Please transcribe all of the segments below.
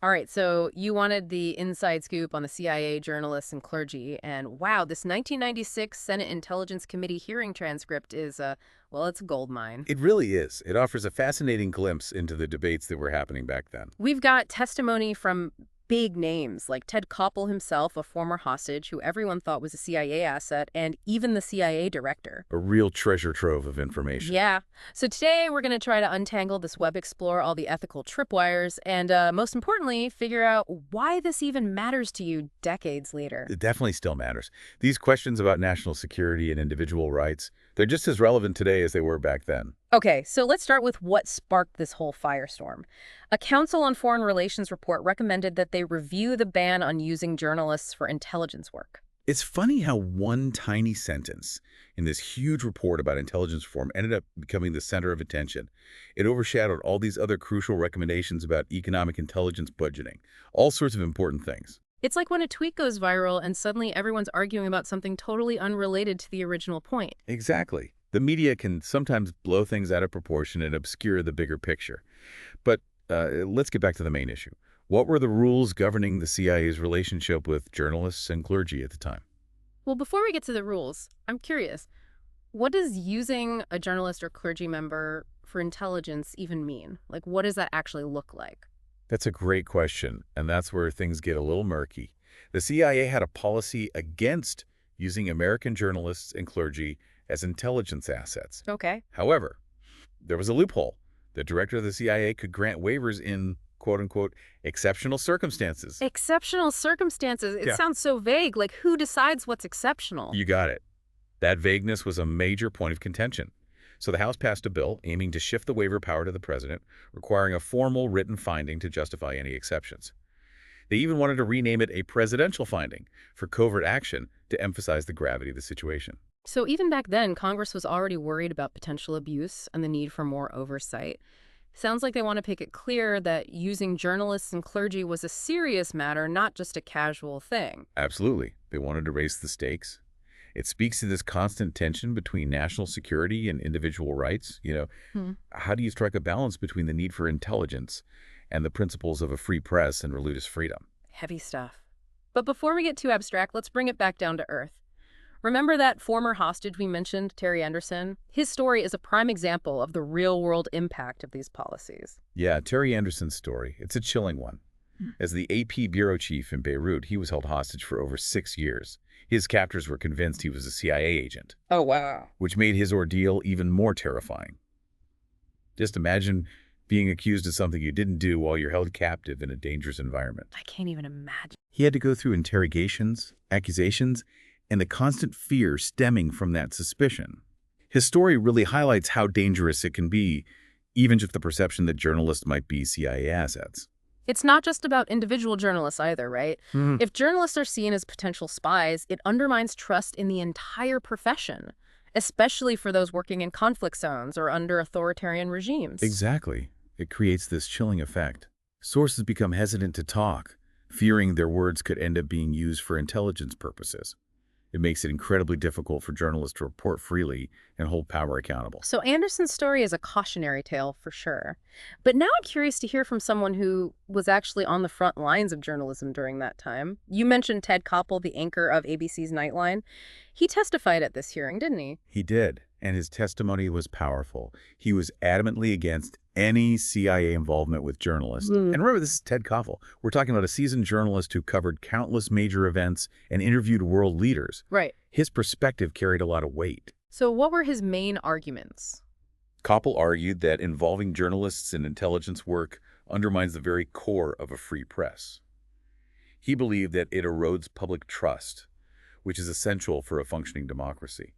All right, so you wanted the inside scoop on the CIA journalists and clergy, and wow, this 1996 Senate Intelligence Committee hearing transcript is, well, it's a gold mine. It really is. It offers a fascinating glimpse into the debates that were happening back then. We've got testimony from big names like Ted Koppel himself, a former hostage who everyone thought was a CIA asset, and even the CIA director. A real treasure trove of information. Yeah. So today we're going to try to untangle this web, explore all the ethical tripwires, and most importantly, figure out why this even matters to you decades later. It definitely still matters. These questions about national security and individual rights, they're just as relevant today as they were back then. Okay, so let's start with what sparked this whole firestorm. A Council on Foreign Relations report recommended that they review the ban on using journalists for intelligence work. It's funny how one tiny sentence in this huge report about intelligence reform ended up becoming the center of attention. It overshadowed all these other crucial recommendations about economic intelligence budgeting, all sorts of important things. It's like when a tweet goes viral and suddenly everyone's arguing about something totally unrelated to the original point. Exactly. The media can sometimes blow things out of proportion and obscure the bigger picture. But let's get back to the main issue. What were the rules governing the CIA's relationship with journalists and clergy at the time? Well, before we get to the rules, I'm curious, what does using a journalist or clergy member for intelligence even mean? Like, what does that actually look like? That's a great question, and that's where things get a little murky. The CIA had a policy against using American journalists and clergy as intelligence assets. Okay. However, there was a loophole. The director of the CIA could grant waivers in, quote-unquote, exceptional circumstances. Exceptional circumstances. It Yeah. sounds so vague. Like, who decides what's exceptional? You got it. That vagueness was a major point of contention. So the House passed a bill aiming to shift the waiver power to the president, requiring a formal written finding to justify any exceptions. They even wanted to rename it a presidential finding for covert action to emphasize the gravity of the situation. So even back then, Congress was already worried about potential abuse and the need for more oversight. Sounds like they want to make it clear that using journalists and clergy was a serious matter, not just a casual thing. Absolutely. They wanted to raise the stakes. It speaks to this constant tension between national security and individual rights. How do you strike a balance between the need for intelligence and the principles of a free press and religious freedom? Heavy stuff. But before we get too abstract, let's bring it back down to earth. Remember that former hostage we mentioned, Terry Anderson? His story is a prime example of the real-world impact of these policies. Yeah, Terry Anderson's story, it's a chilling one. As the AP bureau chief in Beirut, he was held hostage for over 6 years. His captors were convinced he was a CIA agent, Oh, wow. which made his ordeal even more terrifying. Just imagine being accused of something you didn't do while you're held captive in a dangerous environment. I can't even imagine. He had to go through interrogations, accusations, and the constant fear stemming from that suspicion. His story really highlights how dangerous it can be, even just the perception that journalists might be CIA assets. It's not just about individual journalists either, right? If journalists are seen as potential spies, it undermines trust in the entire profession, especially for those working in conflict zones or under authoritarian regimes. Exactly. It creates this chilling effect. Sources become hesitant to talk, fearing their words could end up being used for intelligence purposes. It makes it incredibly difficult for journalists to report freely and hold power accountable. So Anderson's story is a cautionary tale for sure. But now I'm curious to hear from someone who was actually on the front lines of journalism during that time. You mentioned Ted Koppel, the anchor of ABC's Nightline. He testified at this hearing, didn't he? He did, and his testimony was powerful. He was adamantly against any CIA involvement with journalists. And remember, this is Ted Koppel. We're talking about a seasoned journalist who covered countless major events and interviewed world leaders. Right. His perspective carried a lot of weight. So what were his main arguments? Koppel argued that involving journalists in intelligence work undermines the very core of a free press. He believed that it erodes public trust, which is essential for a functioning democracy.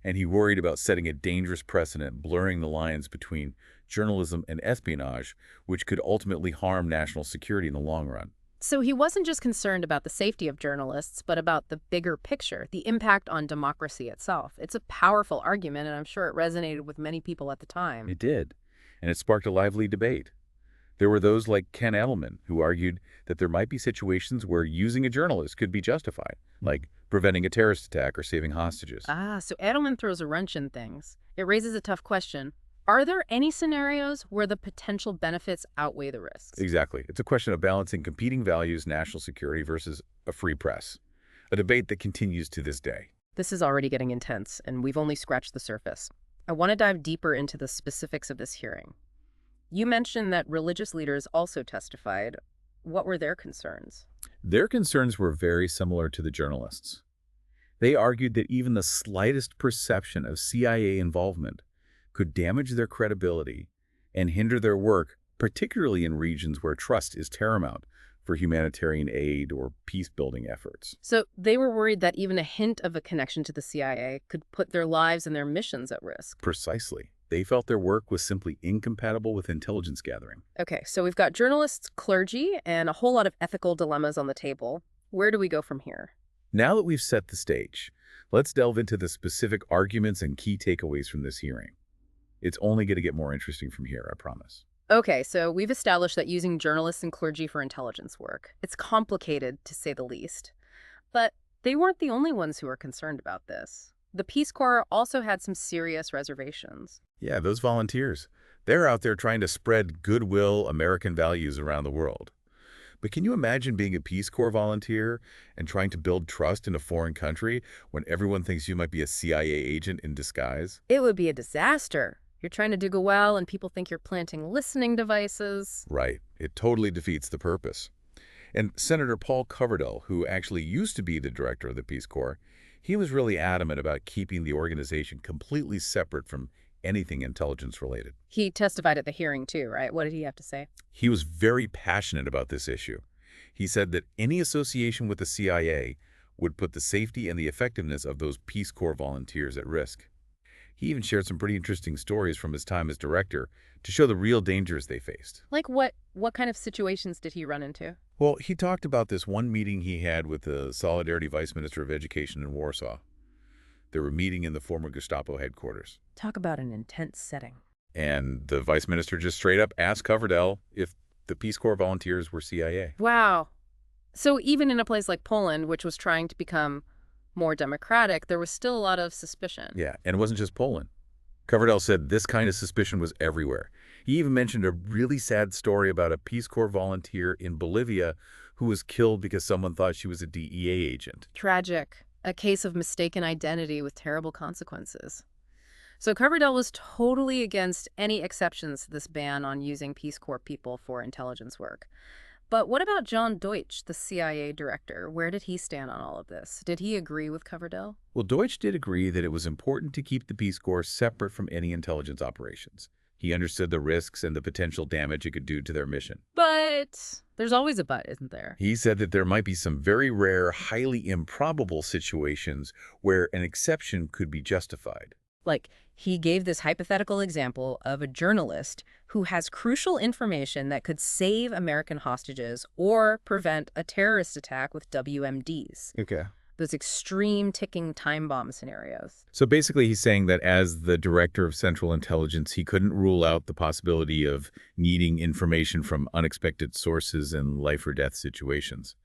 And he worried about setting a dangerous precedent, blurring the lines between journalism and espionage, which could ultimately harm national security in the long run. So he wasn't just concerned about the safety of journalists, but about the bigger picture, the impact on democracy itself. It's a powerful argument, and I'm sure it resonated with many people at the time. It did, and it sparked a lively debate. There were those like Ken Edelman who argued that there might be situations where using a journalist could be justified, like preventing a terrorist attack or saving hostages. So Edelman throws a wrench in things. It raises a tough question. Are there any scenarios where the potential benefits outweigh the risks? Exactly. It's a question of balancing competing values, national security versus a free press, a debate that continues to this day. This is already getting intense, and we've only scratched the surface. I want to dive deeper into the specifics of this hearing. You mentioned that religious leaders also testified. What were their concerns? Their concerns were very similar to the journalists. They argued that even the slightest perception of CIA involvement could damage their credibility and hinder their work, particularly in regions where trust is paramount for humanitarian aid or peace-building efforts. So they were worried that even a hint of a connection to the CIA could put their lives and their missions at risk. Precisely. They felt their work was simply incompatible with intelligence gathering. Okay, so we've got journalists, clergy, and a whole lot of ethical dilemmas on the table. Where do we go from here? Now that we've set the stage, let's delve into the specific arguments and key takeaways from this hearing. It's only going to get more interesting from here, I promise. Okay, so we've established that using journalists and clergy for intelligence work, it's complicated, to say the least. But they weren't the only ones who were concerned about this. The Peace Corps also had some serious reservations. Yeah, those volunteers. They're out there trying to spread goodwill, American values around the world. But can you imagine being a Peace Corps volunteer and trying to build trust in a foreign country when everyone thinks you might be a CIA agent in disguise? It would be a disaster. You're trying to do well, and people think you're planting listening devices. Right. It totally defeats the purpose. And Senator Paul Coverdell, who actually used to be the director of the Peace Corps, he was really adamant about keeping the organization completely separate from anything intelligence-related. He testified at the hearing too, right? What did he have to say? He was very passionate about this issue. He said that any association with the CIA would put the safety and the effectiveness of those Peace Corps volunteers at risk. He even shared some pretty interesting stories from his time as director to show the real dangers they faced. Like what kind of situations did he run into? Well, he talked about this one meeting he had with the Solidarity Vice Minister of Education in Warsaw. They were meeting in the former Gestapo headquarters. Talk about an intense setting. And the vice minister just straight up asked Coverdell if the Peace Corps volunteers were CIA. Wow. So even in a place like Poland, which was trying to become more democratic, there was still a lot of suspicion. Yeah, and it wasn't just Poland. Coverdell said this kind of suspicion was everywhere. He even mentioned a really sad story about a Peace Corps volunteer in Bolivia who was killed because someone thought she was a DEA agent. Tragic. A case of mistaken identity with terrible consequences. So Coverdell was totally against any exceptions to this ban on using Peace Corps people for intelligence work. But what about John Deutsch, the CIA director? Where did he stand on all of this? Did he agree with Coverdell? Well, Deutsch did agree that it was important to keep the Peace Corps separate from any intelligence operations. He understood the risks and the potential damage it could do to their mission. But there's always a but, isn't there? He said that there might be some very rare, highly improbable situations where an exception could be justified. Like, he gave this hypothetical example of a journalist who has crucial information that could save American hostages or prevent a terrorist attack with WMDs. Okay. Those extreme ticking time bomb scenarios. So basically he's saying that as the director of Central Intelligence, he couldn't rule out the possibility of needing information from unexpected sources in life or death situations.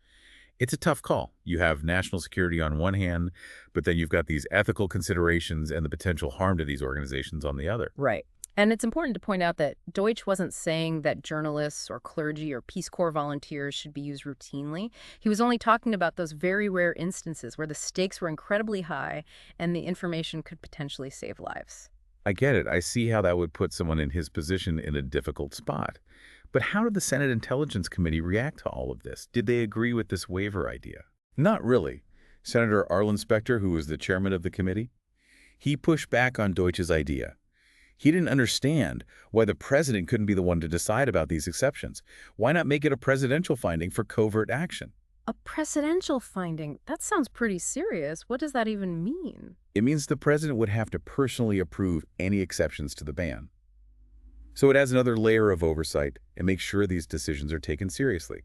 It's a tough call. You have national security on one hand, but then you've got these ethical considerations and the potential harm to these organizations on the other. Right. And it's important to point out that Deutsch wasn't saying that journalists or clergy or Peace Corps volunteers should be used routinely. He was only talking about those very rare instances where the stakes were incredibly high and the information could potentially save lives. I get it. I see how that would put someone in his position in a difficult spot. But how did the Senate Intelligence Committee react to all of this? Did they agree with this waiver idea? Not really. Senator Arlen Specter, who was the chairman of the committee, he pushed back on Deutsch's idea. He didn't understand why the president couldn't be the one to decide about these exceptions. Why not make it a presidential finding for covert action? A presidential finding? That sounds pretty serious. What does that even mean? It means the president would have to personally approve any exceptions to the ban. So it adds another layer of oversight and makes sure these decisions are taken seriously.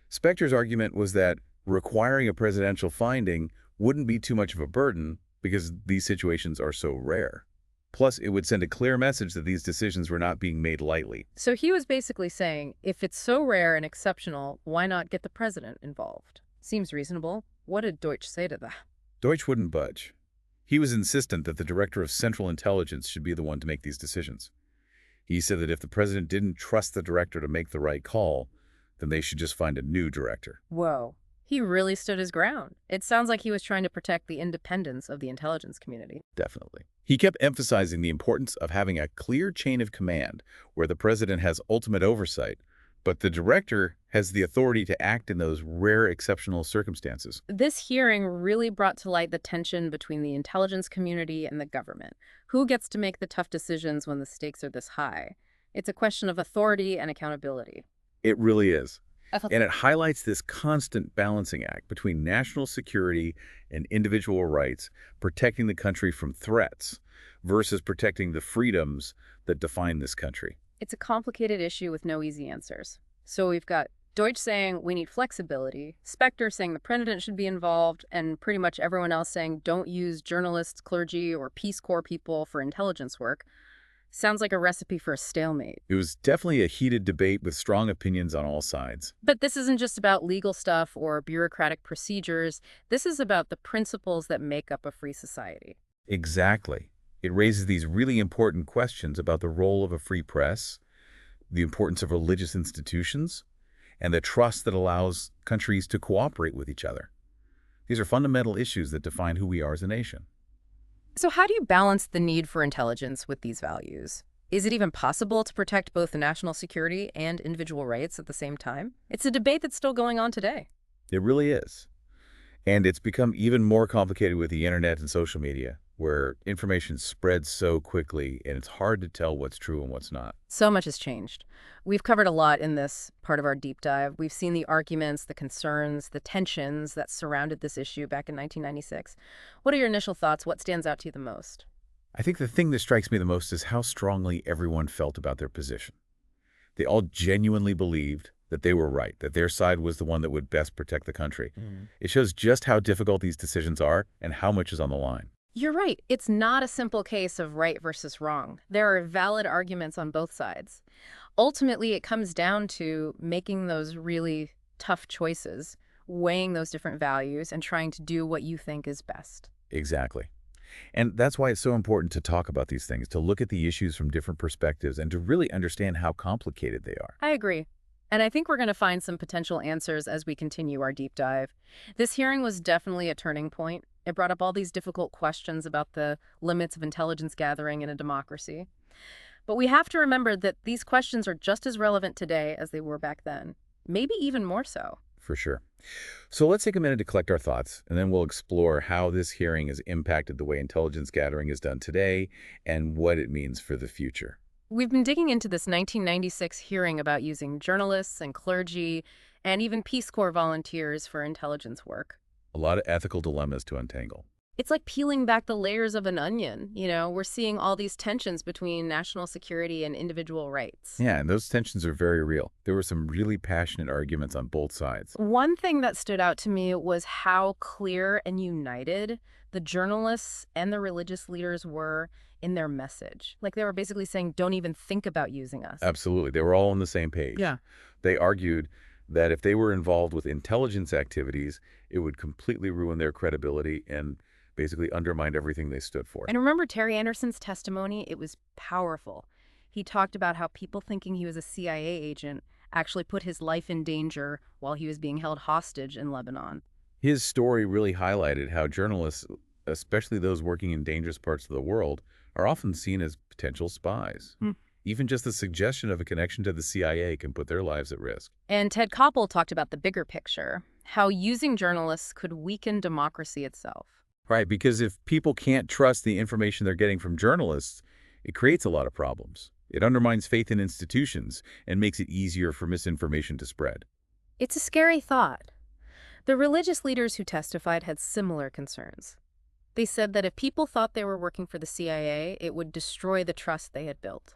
Specter's argument was that requiring a presidential finding wouldn't be too much of a burden because these situations are so rare. Plus, it would send a clear message that these decisions were not being made lightly. So he was basically saying, if it's so rare and exceptional, why not get the president involved? Seems reasonable. What did Deutsch say to that? Deutsch wouldn't budge. He was insistent that the director of Central Intelligence should be the one to make these decisions. He said that if the president didn't trust the director to make the right call, then they should just find a new director. Whoa. He really stood his ground. It sounds like he was trying to protect the independence of the intelligence community. Definitely. He kept emphasizing the importance of having a clear chain of command where the president has ultimate oversight, but the director has the authority to act in those rare exceptional circumstances. This hearing really brought to light the tension between the intelligence community and the government. Who gets to make the tough decisions when the stakes are this high? It's a question of authority and accountability. It really is. I thought And it highlights this constant balancing act between national security and individual rights, protecting the country from threats versus protecting the freedoms that define this country. it's a complicated issue with no easy answers. So we've got Deutsch saying we need flexibility, Specter saying the president should be involved, and pretty much everyone else saying don't use journalists, clergy, or Peace Corps people for intelligence work. Sounds like a recipe for a stalemate. It was definitely a heated debate with strong opinions on all sides. But this isn't just about legal stuff or bureaucratic procedures. This is about the principles that make up a free society. Exactly. It raises these really important questions about the role of a free press, the importance of religious institutions, and the trust that allows countries to cooperate with each other. These are fundamental issues that define who we are as a nation. So how do you balance the need for intelligence with these values? Is it even possible to protect both the national security and individual rights at the same time? It's a debate that's still going on today. It really is. And it's become even more complicated with the internet and social media, where information spreads so quickly and it's hard to tell what's true and what's not. So much has changed. We've covered a lot in this part of our deep dive. We've seen the arguments, the concerns, the tensions that surrounded this issue back in 1996. What are your initial thoughts? What stands out to you the most? I think the thing that strikes me the most is how strongly everyone felt about their position. They all genuinely believed that they were right, that their side was the one that would best protect the country. It shows just how difficult these decisions are and how much is on the line. You're right. It's not a simple case of right versus wrong. There are valid arguments on both sides. Ultimately, it comes down to making those really tough choices, weighing those different values, and trying to do what you think is best. Exactly. And that's why it's so important to talk about these things, to look at the issues from different perspectives and to really understand how complicated they are. I agree. And I think we're going to find some potential answers as we continue our deep dive. This hearing was definitely a turning point. It brought up all these difficult questions about the limits of intelligence gathering in a democracy. But we have to remember that these questions are just as relevant today as they were back then, maybe even more so. For sure. So let's take a minute to collect our thoughts, and then we'll explore how this hearing has impacted the way intelligence gathering is done today and what it means for the future. We've been digging into this 1996 hearing about using journalists and clergy and even Peace Corps volunteers for intelligence work. A lot of ethical dilemmas to untangle. It's like peeling back the layers of an onion. We're seeing all these tensions between national security and individual rights. Yeah, and those tensions are very real. There were some really passionate arguments on both sides. One thing that stood out to me was how clear and united the journalists and the religious leaders were in their message. Like they were basically saying, don't even think about using us. Absolutely. They were all on the same page. Yeah. They argued that if they were involved with intelligence activities, it would completely ruin their credibility and basically undermined everything they stood for. And remember Terry Anderson's testimony? It was powerful. He talked about how people thinking he was a CIA agent actually put his life in danger while he was being held hostage in Lebanon. His story really highlighted how journalists, especially those working in dangerous parts of the world, are often seen as potential spies. Even just the suggestion of a connection to the CIA can put their lives at risk. And Ted Koppel talked about the bigger picture, how using journalists could weaken democracy itself. Right, because if people can't trust the information they're getting from journalists, it creates a lot of problems. It undermines faith in institutions and makes it easier for misinformation to spread. It's a scary thought. The religious leaders who testified had similar concerns. They said that if people thought they were working for the CIA, it would destroy the trust they had built,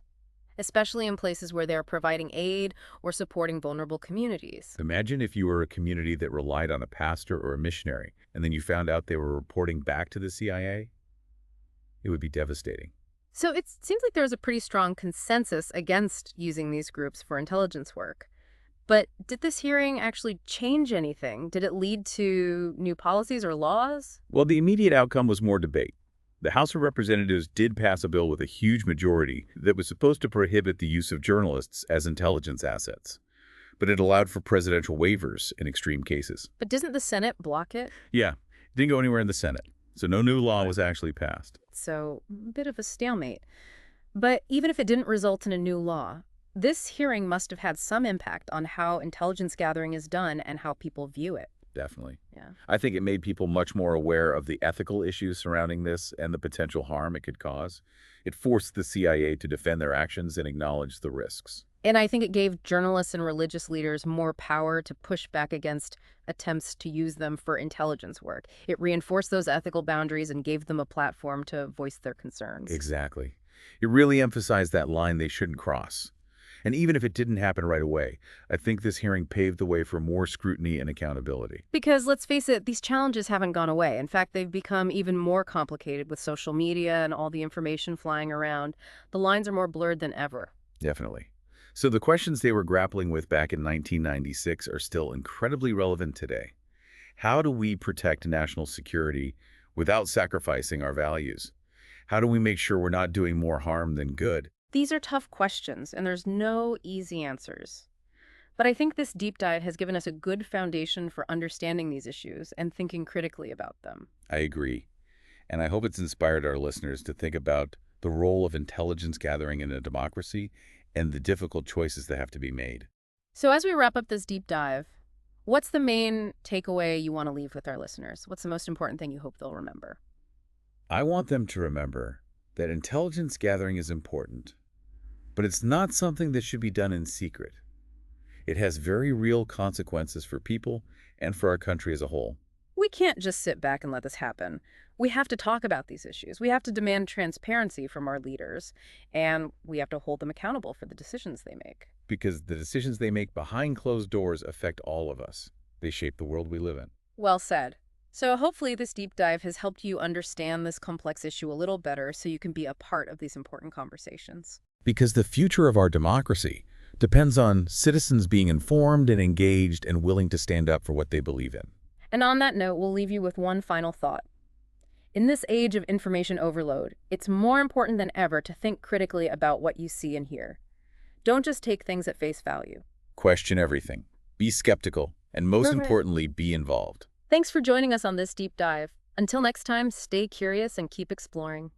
especially in places where they're providing aid or supporting vulnerable communities. Imagine if you were a community that relied on a pastor or a missionary, and then you found out they were reporting back to the CIA. It would be devastating. So it seems like there's a pretty strong consensus against using these groups for intelligence work. But did this hearing actually change anything? Did it lead to new policies or laws? Well, the immediate outcome was more debate. The House of Representatives did pass a bill with a huge majority that was supposed to prohibit the use of journalists as intelligence assets, but it allowed for presidential waivers in extreme cases. But doesn't the Senate block it? Yeah, it didn't go anywhere in the Senate, so no new law was actually passed. So, a bit of a stalemate. But even if it didn't result in a new law, this hearing must have had some impact on how intelligence gathering is done and how people view it. Definitely. Yeah. I think it made people much more aware of the ethical issues surrounding this and the potential harm it could cause. It forced the CIA to defend their actions and acknowledge the risks. And I think it gave journalists and religious leaders more power to push back against attempts to use them for intelligence work. It reinforced those ethical boundaries and gave them a platform to voice their concerns. Exactly. It really emphasized that line they shouldn't cross. And even if it didn't happen right away, I think this hearing paved the way for more scrutiny and accountability. Because let's face it, these challenges haven't gone away. In fact, they've become even more complicated with social media and all the information flying around. The lines are more blurred than ever. Definitely. So the questions they were grappling with back in 1996 are still incredibly relevant today. How do we protect national security without sacrificing our values? How do we make sure we're not doing more harm than good? These are tough questions, and there's no easy answers. But I think this deep dive has given us a good foundation for understanding these issues and thinking critically about them. I agree. And I hope it's inspired our listeners to think about the role of intelligence gathering in a democracy and the difficult choices that have to be made. So as we wrap up this deep dive, what's the main takeaway you want to leave with our listeners? What's the most important thing you hope they'll remember? I want them to remember that intelligence gathering is important, but it's not something that should be done in secret. It has very real consequences for people and for our country as a whole. We can't just sit back and let this happen. We have to talk about these issues. We have to demand transparency from our leaders, and we have to hold them accountable for the decisions they make. Because the decisions they make behind closed doors affect all of us. They shape the world we live in. Well said. So hopefully this deep dive has helped you understand this complex issue a little better so you can be a part of these important conversations. Because the future of our democracy depends on citizens being informed and engaged and willing to stand up for what they believe in. And on that note, we'll leave you with one final thought. In this age of information overload, it's more important than ever to think critically about what you see and hear. Don't just take things at face value. Question everything. Be skeptical, and most Perfect. importantly, be involved. Thanks for joining us on this deep dive. Until next time, stay curious and keep exploring.